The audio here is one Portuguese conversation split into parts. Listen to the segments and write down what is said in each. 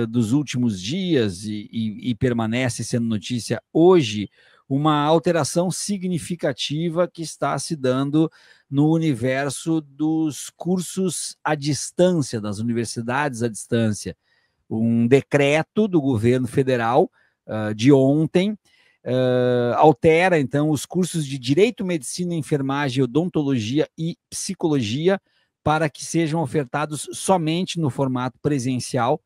dos últimos dias e permanece sendo notícia hoje, uma alteração significativa que está se dando no universo dos cursos à distância, das universidades à distância. Um decreto do governo federal de ontem altera, então, os cursos de Direito, Medicina, Enfermagem, Odontologia e Psicologia para que sejam ofertados somente no formato presencial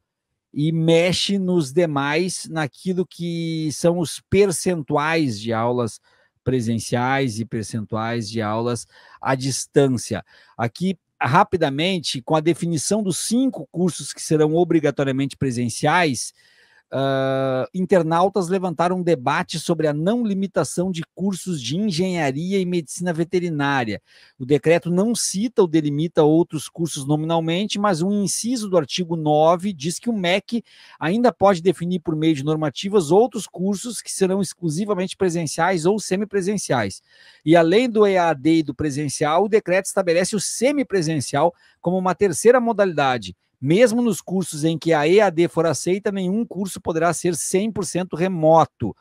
e mexe nos demais, naquilo que são os percentuais de aulas presenciais e percentuais de aulas à distância. Aqui, rapidamente, com a definição dos 5 cursos que serão obrigatoriamente presenciais, internautas levantaram um debate sobre a não limitação de cursos de engenharia e medicina veterinária. O decreto não cita ou delimita outros cursos nominalmente, mas um inciso do artigo 9 diz que o MEC ainda pode definir por meio de normativas outros cursos que serão exclusivamente presenciais ou semipresenciais. E além do EAD e do presencial, o decreto estabelece o semipresencial como uma terceira modalidade. Mesmo nos cursos em que a EAD for aceita, nenhum curso poderá ser 100% remoto.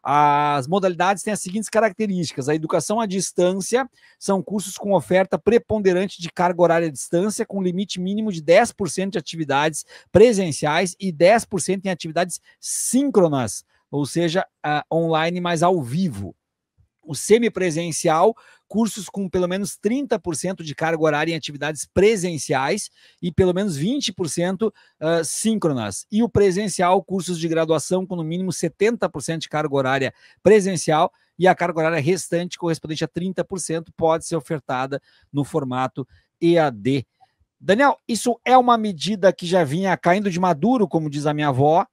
As modalidades têm as seguintes características: a educação à distância são cursos com oferta preponderante de carga horária à distância, com limite mínimo de 10% de atividades presenciais e 10% em atividades síncronas, ou seja, online, mas ao vivo. O semipresencial, cursos com pelo menos 30% de carga horária em atividades presenciais e pelo menos 20% síncronas. E o presencial, cursos de graduação com no mínimo 70% de carga horária presencial e a carga horária restante, correspondente a 30%, pode ser ofertada no formato EAD. Daniel, isso é uma medida que já vinha caindo de maduro, como diz a minha avó,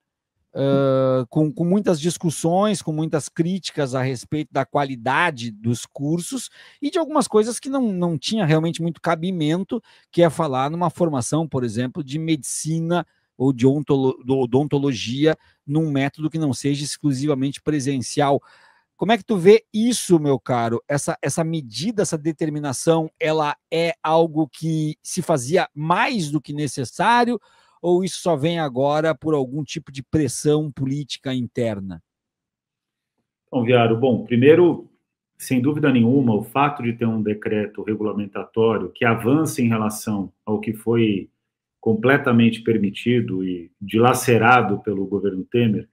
com muitas discussões, com muitas críticas a respeito da qualidade dos cursos e de algumas coisas que não tinha realmente muito cabimento, que é falar numa formação, por exemplo, de medicina ou de odontologia num método que não seja exclusivamente presencial. Como é que tu vê isso, meu caro? Essa medida, essa determinação, ela é algo que se fazia mais do que necessário, ou isso só vem agora por algum tipo de pressão política interna? Bom, Viário, primeiro, sem dúvida nenhuma, o fato de ter um decreto regulamentatório que avança em relação ao que foi completamente permitido e dilacerado pelo governo Temer,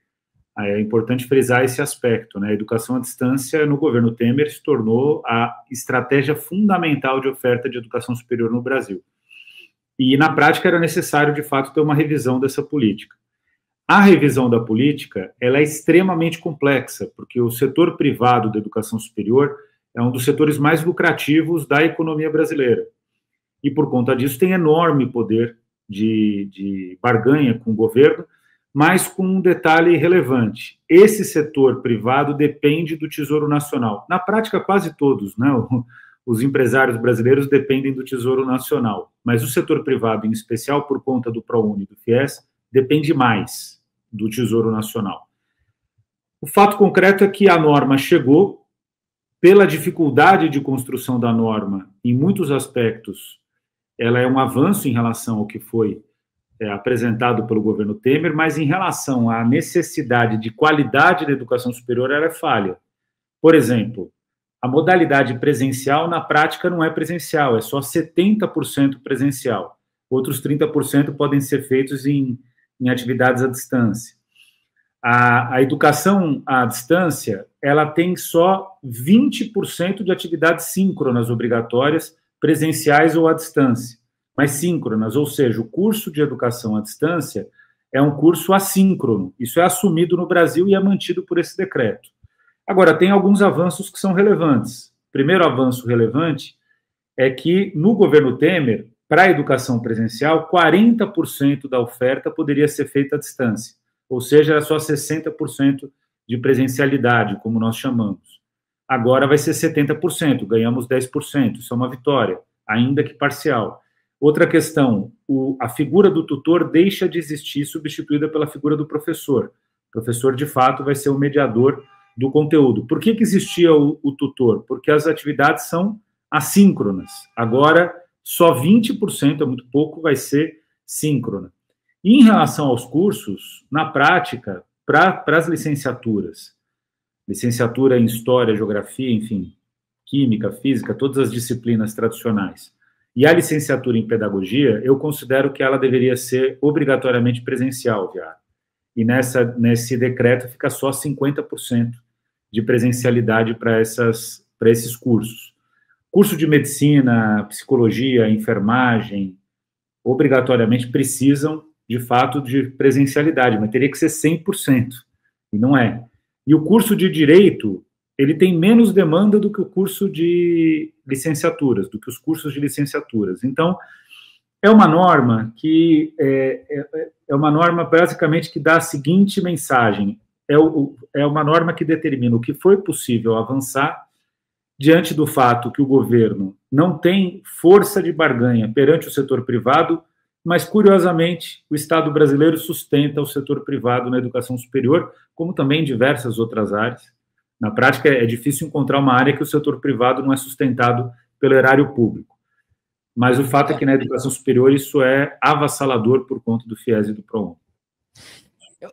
é importante frisar esse aspecto, né? A educação à distância no governo Temer se tornou a estratégia fundamental de oferta de educação superior no Brasil. E, na prática, era necessário, de fato, ter uma revisão dessa política. A revisão da política, ela é extremamente complexa, porque o setor privado da educação superior é um dos setores mais lucrativos da economia brasileira. E, por conta disso, tem enorme poder de barganha com o governo, mas com um detalhe relevante: esse setor privado depende do Tesouro Nacional. Na prática, quase todos, né? Os empresários brasileiros dependem do Tesouro Nacional, mas o setor privado, em especial por conta do ProUni e do FIES, depende mais do Tesouro Nacional. O fato concreto é que a norma chegou, pela dificuldade de construção da norma, em muitos aspectos, ela é um avanço em relação ao que foi apresentado pelo governo Temer, mas em relação à necessidade de qualidade da educação superior, ela é falha. Por exemplo, a modalidade presencial, na prática, não é presencial, é só 70% presencial. Outros 30% podem ser feitos em atividades à distância. A educação à distância, ela tem só 20% de atividades síncronas obrigatórias, presenciais ou à distância, mas síncronas, ou seja, o curso de educação à distância é um curso assíncrono. Isso é assumido no Brasil e é mantido por esse decreto. Agora, tem alguns avanços que são relevantes. O primeiro avanço relevante é que, no governo Temer, para a educação presencial, 40% da oferta poderia ser feita à distância, ou seja, era só 60% de presencialidade, como nós chamamos. Agora vai ser 70%, ganhamos 10%, isso é uma vitória, ainda que parcial. Outra questão, a figura do tutor deixa de existir, substituída pela figura do professor. O professor, de fato, vai ser o mediador do conteúdo. Por que existia o tutor? Porque as atividades são assíncronas. Agora, só 20%, é muito pouco, vai ser síncrona. E em relação aos cursos, na prática, para as licenciaturas, licenciatura em História, Geografia, enfim, Química, Física, todas as disciplinas tradicionais, e a licenciatura em Pedagogia, eu considero que ela deveria ser obrigatoriamente presencial, Viário. E nesse decreto fica só 50% de presencialidade para esses cursos. Curso de Medicina, Psicologia, Enfermagem, obrigatoriamente precisam, de fato, de presencialidade, mas teria que ser 100%, e não é. E o curso de Direito, ele tem menos demanda do que o curso de licenciaturas, do que os cursos de licenciaturas. Então, é uma norma que é uma norma basicamente que dá a seguinte mensagem: é uma norma que determina o que foi possível avançar diante do fato que o governo não tem força de barganha perante o setor privado, mas, curiosamente, o Estado brasileiro sustenta o setor privado na educação superior, como também em diversas outras áreas. Na prática, é difícil encontrar uma área que o setor privado não é sustentado pelo erário público. Mas o fato é que na educação superior isso é avassalador por conta do FIES e do PROUNI.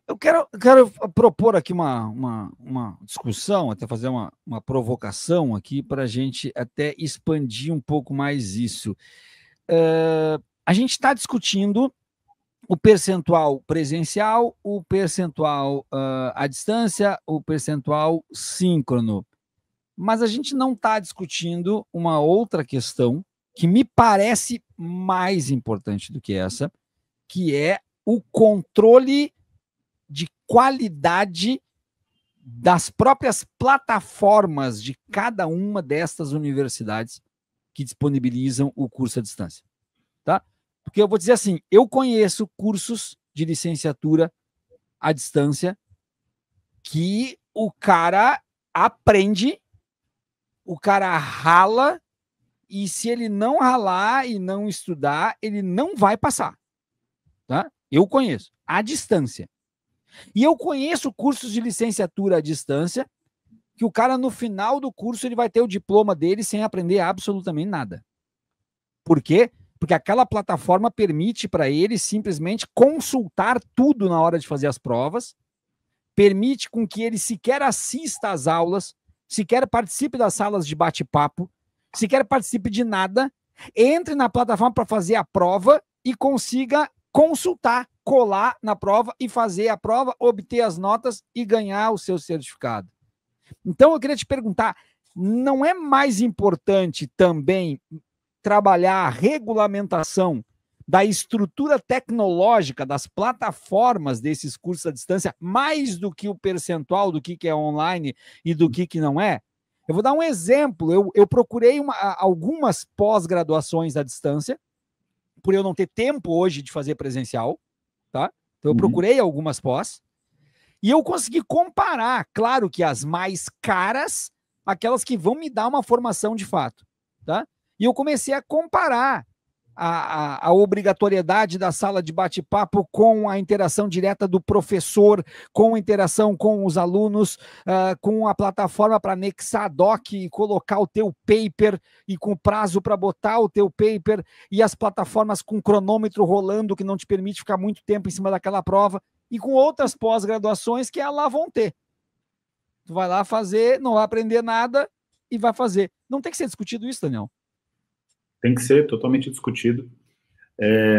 Eu quero propor aqui uma discussão, até fazer uma provocação aqui para a gente até expandir um pouco mais isso. A gente está discutindo o percentual presencial, o percentual à distância, o percentual síncrono. Mas a gente não está discutindo uma outra questão que me parece mais importante do que essa, que é o controle de qualidade das próprias plataformas de cada uma destas universidades que disponibilizam o curso à distância. Tá? Porque eu vou dizer assim, eu conheço cursos de licenciatura à distância que o cara aprende, o cara rala, e se ele não ralar e não estudar, ele não vai passar. Tá? Eu conheço, à distância. E eu conheço cursos de licenciatura à distância que o cara, no final do curso, ele vai ter o diploma dele sem aprender absolutamente nada. Por quê? Porque aquela plataforma permite para ele simplesmente consultar tudo na hora de fazer as provas, permite com que ele sequer assista às aulas, sequer participe das salas de bate-papo, sequer participe de nada, entre na plataforma para fazer a prova e consiga consultar, colar na prova e fazer a prova, obter as notas e ganhar o seu certificado. Então, eu queria te perguntar, não é mais importante também trabalhar a regulamentação da estrutura tecnológica das plataformas desses cursos à distância, mais do que o percentual do que é online e do que não é? Eu vou dar um exemplo. Eu procurei algumas pós-graduações à distância, por eu não ter tempo hoje de fazer presencial, tá? Então eu procurei algumas pós, e eu consegui comparar, claro que as mais caras, aquelas que vão me dar uma formação de fato, tá? E eu comecei a comparar a obrigatoriedade da sala de bate-papo com a interação direta do professor, com a interação com os alunos, com a plataforma para anexar a doc e colocar o teu paper, e com prazo para botar o teu paper, e as plataformas com cronômetro rolando, que não te permite ficar muito tempo em cima daquela prova, e com outras pós-graduações que lá vão ter. Tu vai lá fazer, não vai aprender nada e vai fazer. Não tem que ser discutido isso, Daniel? Tem que ser totalmente discutido.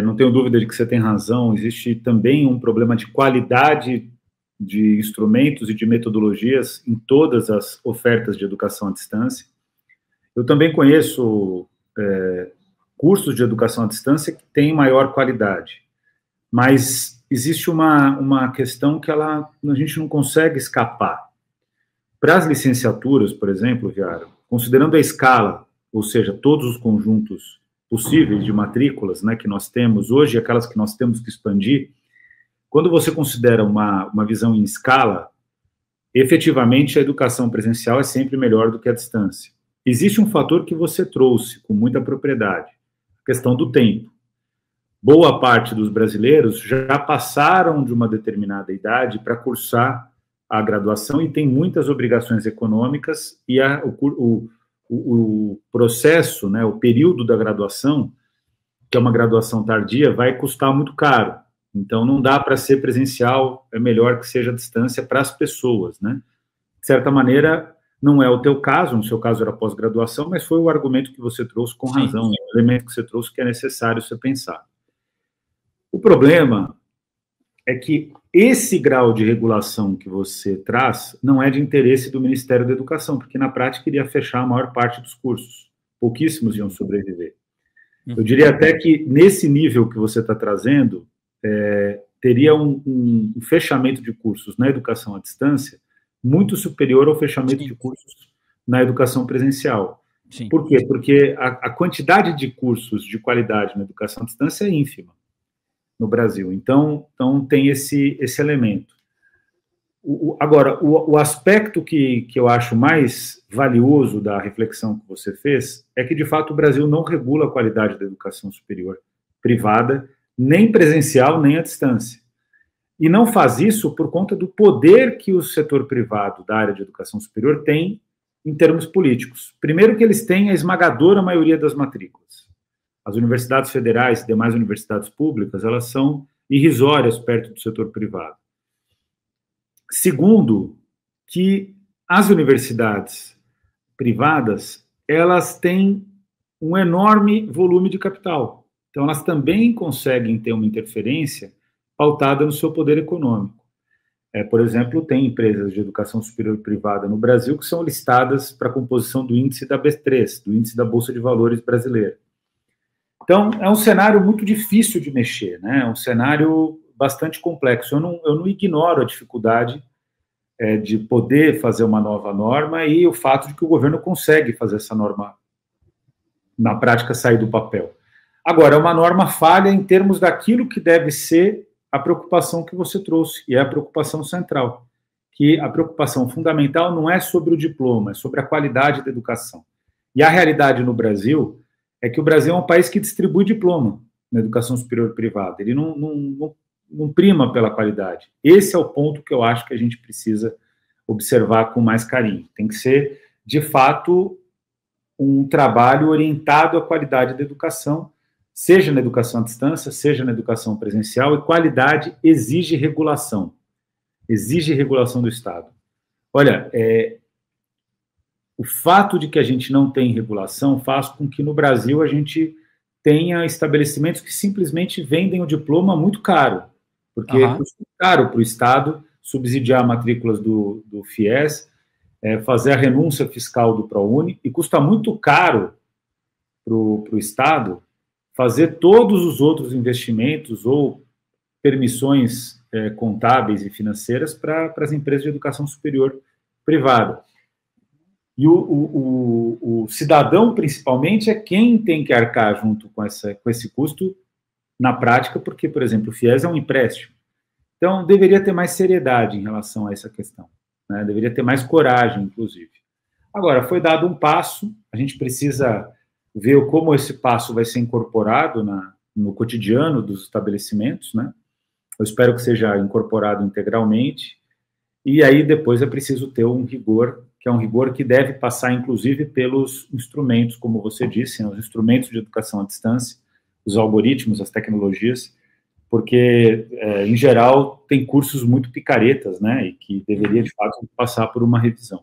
Não tenho dúvida de que você tem razão. Existe também um problema de qualidade de instrumentos e de metodologias em todas as ofertas de educação à distância. Eu também conheço cursos de educação à distância que têm maior qualidade, mas existe uma questão que a gente não consegue escapar. Para as licenciaturas, por exemplo, Viário, considerando a escala, ou seja, todos os conjuntos possíveis de matrículas, né, que nós temos hoje, aquelas que nós temos que expandir, quando você considera uma visão em escala, efetivamente a educação presencial é sempre melhor do que a distância. Existe um fator que você trouxe com muita propriedade, a questão do tempo. Boa parte dos brasileiros já passaram de uma determinada idade para cursar a graduação e tem muitas obrigações econômicas, e o processo, né, o período da graduação, que é uma graduação tardia, vai custar muito caro. Então, não dá para ser presencial, é melhor que seja à distância para as pessoas, né? De certa maneira, não é o teu caso, no seu caso era pós-graduação, mas foi o argumento que você trouxe com razão, o elemento que você trouxe que é necessário você pensar. O problema é que esse grau de regulação que você traz não é de interesse do Ministério da Educação, porque na prática iria fechar a maior parte dos cursos, pouquíssimos iam sobreviver. Eu diria até que nesse nível que você está trazendo, teria um fechamento de cursos na educação à distância muito superior ao fechamento de cursos na educação presencial. Sim. Por quê? Porque a quantidade de cursos de qualidade na educação à distância é ínfima no Brasil. Então tem esse elemento. Agora, o aspecto que eu acho mais valioso da reflexão que você fez é que, de fato, o Brasil não regula a qualidade da educação superior privada, nem presencial, nem à distância. E não faz isso por conta do poder que o setor privado da área de educação superior tem em termos políticos. Primeiro que eles têm a esmagadora maioria das matrículas. As universidades federais e demais universidades públicas, elas são irrisórias perto do setor privado. Segundo, que as universidades privadas, elas têm um enorme volume de capital. Então, elas também conseguem ter uma interferência pautada no seu poder econômico. Por exemplo, tem empresas de educação superior privada no Brasil que são listadas para a composição do índice da B3, do índice da Bolsa de Valores brasileira. Então, é um cenário muito difícil de mexer, né? É um cenário bastante complexo. Eu não ignoro a dificuldade de poder fazer uma nova norma e o fato de que o governo consegue fazer essa norma, na prática, sair do papel. Agora, é uma norma falha em termos daquilo que deve ser a preocupação que você trouxe, e é a preocupação central, que a preocupação fundamental não é sobre o diploma, é sobre a qualidade da educação. E a realidade no Brasil é que o Brasil é um país que distribui diploma na educação superior privada, ele não prima pela qualidade. Esse é o ponto que eu acho que a gente precisa observar com mais carinho. Tem que ser, de fato, um trabalho orientado à qualidade da educação, seja na educação à distância, seja na educação presencial, e qualidade exige regulação do Estado. Olha, o fato de que a gente não tem regulação faz com que no Brasil a gente tenha estabelecimentos que simplesmente vendem o diploma muito caro, porque custa caro para o Estado subsidiar matrículas do FIES, fazer a renúncia fiscal do ProUni, e custa muito caro para o Estado fazer todos os outros investimentos ou permissões contábeis e financeiras para as empresas de educação superior privada. E o cidadão, principalmente, é quem tem que arcar junto com esse custo na prática, porque, por exemplo, o FIES é um empréstimo. Então, deveria ter mais seriedade em relação a essa questão, né? Deveria ter mais coragem, inclusive. Agora, foi dado um passo, a gente precisa ver como esse passo vai ser incorporado no cotidiano dos estabelecimentos, né? Eu espero que seja incorporado integralmente, e aí depois é preciso ter um rigor, que é um rigor que deve passar, inclusive, pelos instrumentos, como você disse, né? Os instrumentos de educação à distância, os algoritmos, as tecnologias, porque, em geral, tem cursos muito picaretas, né? E que deveria, de fato, passar por uma revisão.